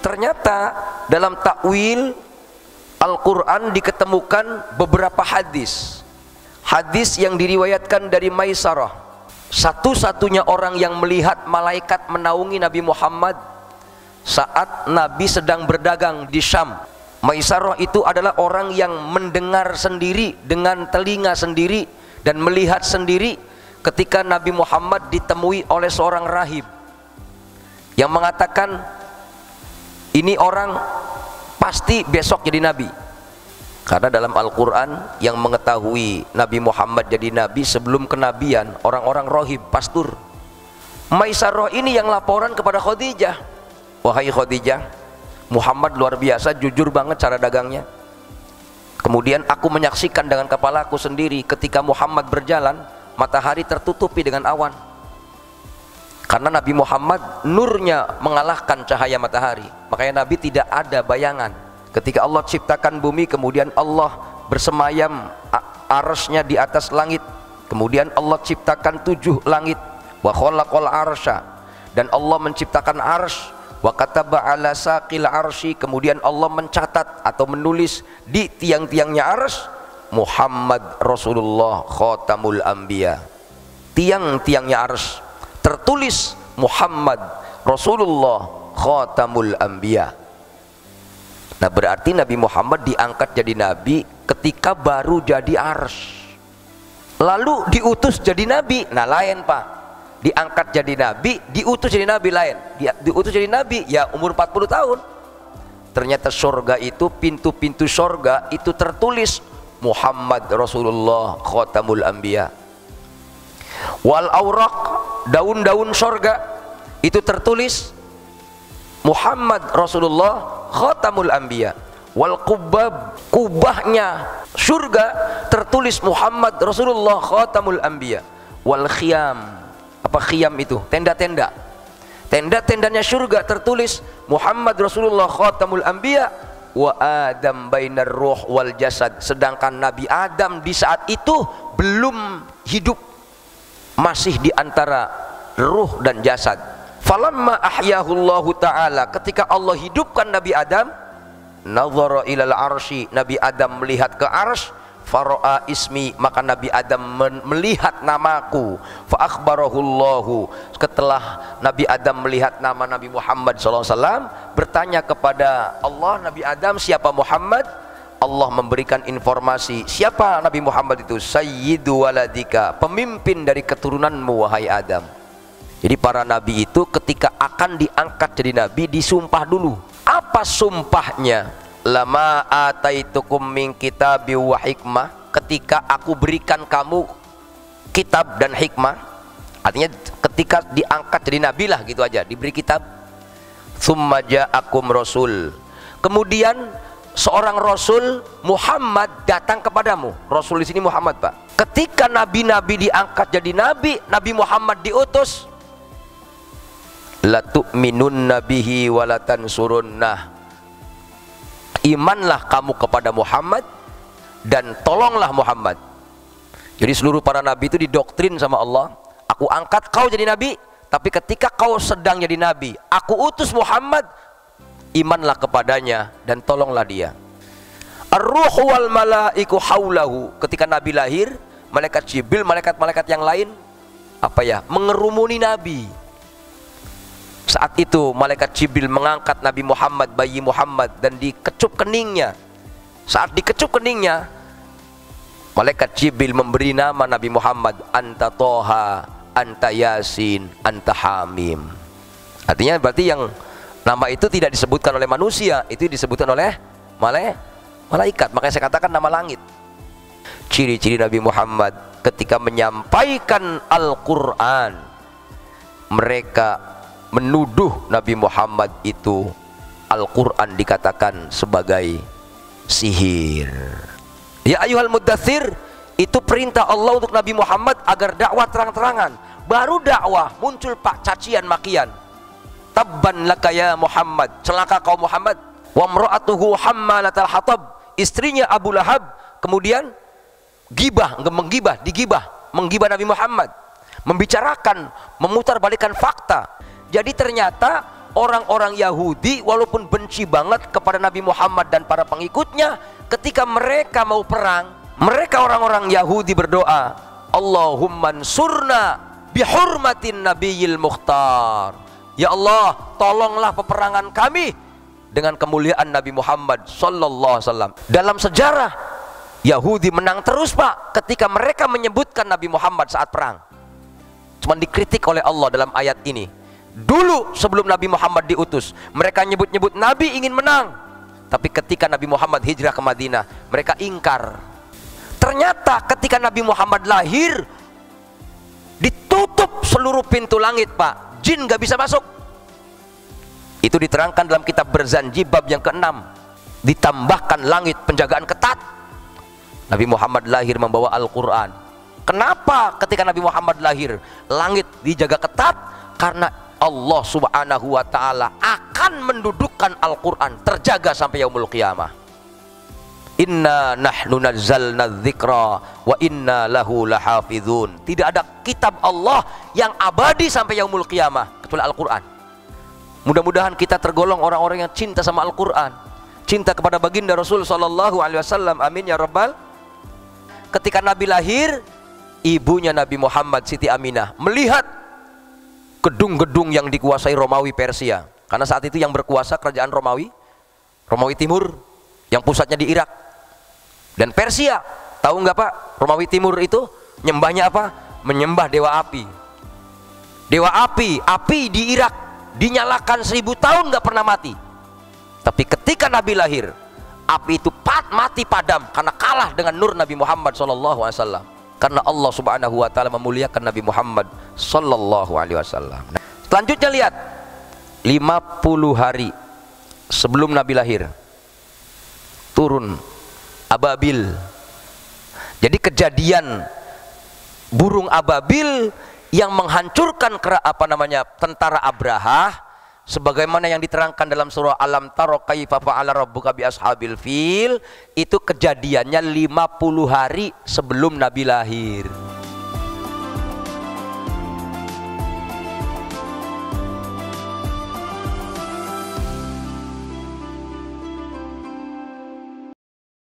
Ternyata dalam takwil Al-Quran diketemukan beberapa hadis. Hadis yang diriwayatkan dari Maisarah, satu-satunya orang yang melihat malaikat menaungi Nabi Muhammad saat Nabi sedang berdagang di Syam. Maisarah itu adalah orang yang mendengar sendiri dengan telinga sendiri dan melihat sendiri ketika Nabi Muhammad ditemui oleh seorang rahib yang mengatakan, ini orang pasti besok jadi nabi. Karena dalam Al-Quran yang mengetahui Nabi Muhammad jadi nabi sebelum kenabian orang-orang rohib, pastur. Maisarah ini yang laporan kepada Khadijah, wahai Khadijah, Muhammad luar biasa, jujur banget cara dagangnya. Kemudian aku menyaksikan dengan kepalaku sendiri ketika Muhammad berjalan, matahari tertutupi dengan awan. Karena Nabi Muhammad nurnya mengalahkan cahaya matahari, makanya Nabi tidak ada bayangan. Ketika Allah ciptakan bumi, kemudian Allah bersemayam arsy-Nya di atas langit. Kemudian Allah ciptakan 7 langit, wa khalaqal arsya, dan Allah menciptakan arsy, wa kataba ala saqil arsy, kemudian Allah mencatat atau menulis di tiang-tiangnya arsy, Muhammad Rasulullah Khatamul Anbiya. Tiang-tiangnya arsy tertulis Muhammad Rasulullah Khatamul Anbiya. Nah, berarti Nabi Muhammad diangkat jadi nabi ketika baru jadi arsy, lalu diutus jadi nabi. Nah, lain Pak, diangkat jadi nabi, diutus jadi nabi lain. Diutus jadi nabi ya umur 40 tahun. Ternyata surga itu, pintu-pintu surga itu tertulis Muhammad Rasulullah Khatamul Anbiya. Wal auraq, daun-daun surga itu tertulis Muhammad Rasulullah Khatamul Anbiya. Wal qubab, kubahnya surga tertulis Muhammad Rasulullah Khatamul Anbiya. Wal khiyam, apa khiyam itu? Tenda-tenda. Tenda-tendanya surga tertulis Muhammad Rasulullah Khatamul Anbiya wa Adam bainar ruh wal jasad. Sedangkan Nabi Adam di saat itu belum hidup, masih di antara ruh dan jasad. Falamma ahyahullahu ta'ala, ketika Allah hidupkan Nabi Adam, nazara ilal arsy, Nabi Adam melihat ke arsy, fara'a ismi, maka Nabi Adam melihat namaku. Fa akhbarahullahu, setelah Nabi Adam melihat nama Nabi Muhammad SAW, bertanya kepada Allah, Nabi Adam, siapa Muhammad? Allah memberikan informasi, siapa Nabi Muhammad itu? Sayyidu waladika, pemimpin dari keturunanmu wahai Adam. Jadi para nabi itu ketika akan diangkat jadi nabi disumpah dulu. Apa sumpahnya? Lama ataitukum min kitabi wa hikmah, ketika aku berikan kamu kitab dan hikmah. Artinya ketika diangkat jadi nabi lah gitu aja, diberi kitab. Tsumma ja'akum rasul, kemudian seorang rasul Muhammad datang kepadamu. Rasul di sini Muhammad, Pak. Ketika nabi-nabi diangkat jadi nabi, Nabi Muhammad diutus, la tu'minunna bihi wa la tansurunnah, imanlah kamu kepada Muhammad dan tolonglah Muhammad. Jadi seluruh para nabi itu didoktrin sama Allah, aku angkat kau jadi nabi, tapi ketika kau sedang jadi nabi, aku utus Muhammad, imanlah kepadanya dan tolonglah dia. Ar-ruh wal malaiku haulahu, ketika nabi lahir, malaikat Jibril, malaikat-malaikat yang lain mengerumuni nabi. Saat itu malaikat Jibril mengangkat Nabi Muhammad, bayi Muhammad, dan dikecup keningnya. Saat dikecup keningnya, malaikat Jibril memberi nama Nabi Muhammad, anta Toha, anta Yasin, anta Hamim. Artinya berarti yang nama itu tidak disebutkan oleh manusia, itu disebutkan oleh malaikat. Makanya saya katakan nama langit. Ciri-ciri Nabi Muhammad ketika menyampaikan Al-Quran, mereka menuduh Nabi Muhammad itu Al-Quran dikatakan sebagai sihir. Ya ayyuhal muddatsir, itu perintah Allah untuk Nabi Muhammad agar dakwah terang-terangan. Baru dakwah muncul Pak cacian makian. Tabban laka ya Muhammad, celaka kau Muhammad. Wa imra'atuhu hammalatal hatab, istrinya Abu Lahab kemudian menggibah Nabi Muhammad, membicarakan, memutarbalikan fakta. Jadi ternyata orang-orang Yahudi walaupun benci banget kepada Nabi Muhammad dan para pengikutnya, ketika mereka mau perang, mereka orang-orang Yahudi berdoa, Allahumma ansurna bihurmatin nabiyil mukhtar. Ya Allah, tolonglah peperangan kami dengan kemuliaan Nabi Muhammad sallallahu alaihi wasallam. Dalam sejarah Yahudi menang terus, Pak, ketika mereka menyebutkan Nabi Muhammad saat perang. Cuma dikritik oleh Allah dalam ayat ini. Dulu sebelum Nabi Muhammad diutus, mereka nyebut-nyebut Nabi ingin menang. Tapi ketika Nabi Muhammad hijrah ke Madinah, mereka ingkar. Ternyata ketika Nabi Muhammad lahir, ditutup seluruh pintu langit, Pak. Jin gak bisa masuk. Itu diterangkan dalam kitab Berzanji bab yang ke-6. Ditambahkan langit penjagaan ketat. Nabi Muhammad lahir membawa Al-Quran. Kenapa ketika Nabi Muhammad lahir langit dijaga ketat? Karena Allah subhanahu wa ta'ala akan mendudukkan Al-Quran terjaga sampai yaumul qiyamah. Inna nahnu nazzalna dzikra wa inna lahu lahafizun. Tidak ada kitab Allah yang abadi sampai yaumul qiyamah kecuali Al-Quran. Mudah-mudahan kita tergolong orang-orang yang cinta sama Al-Quran, cinta kepada baginda Rasul sallallahu alaihi wasallam. Amin ya rabbal. Ketika Nabi lahir, ibunya Nabi Muhammad, Siti Aminah, melihat gedung-gedung yang dikuasai Romawi Persia. Karena saat itu yang berkuasa kerajaan Romawi Timur, yang pusatnya di Irak dan Persia. Tahu nggak, Pak? Romawi Timur itu nyembahnya apa? Menyembah dewa api. Dewa api, api di Irak dinyalakan 1000 tahun nggak pernah mati. Tapi ketika Nabi lahir, api itu mati padam karena kalah dengan nur Nabi Muhammad SAW. Karena Allah subhanahu wa ta'ala memuliakan Nabi Muhammad sallallahu alaihi wasallam. Selanjutnya lihat, 50 hari sebelum Nabi lahir turun ababil. Jadi kejadian burung ababil yang menghancurkan tentara Abraha, sebagaimana yang diterangkan dalam surah Alam Taro kaifa fa'ala rabbuka bi ashabil fil, itu kejadiannya 50 hari sebelum Nabi lahir.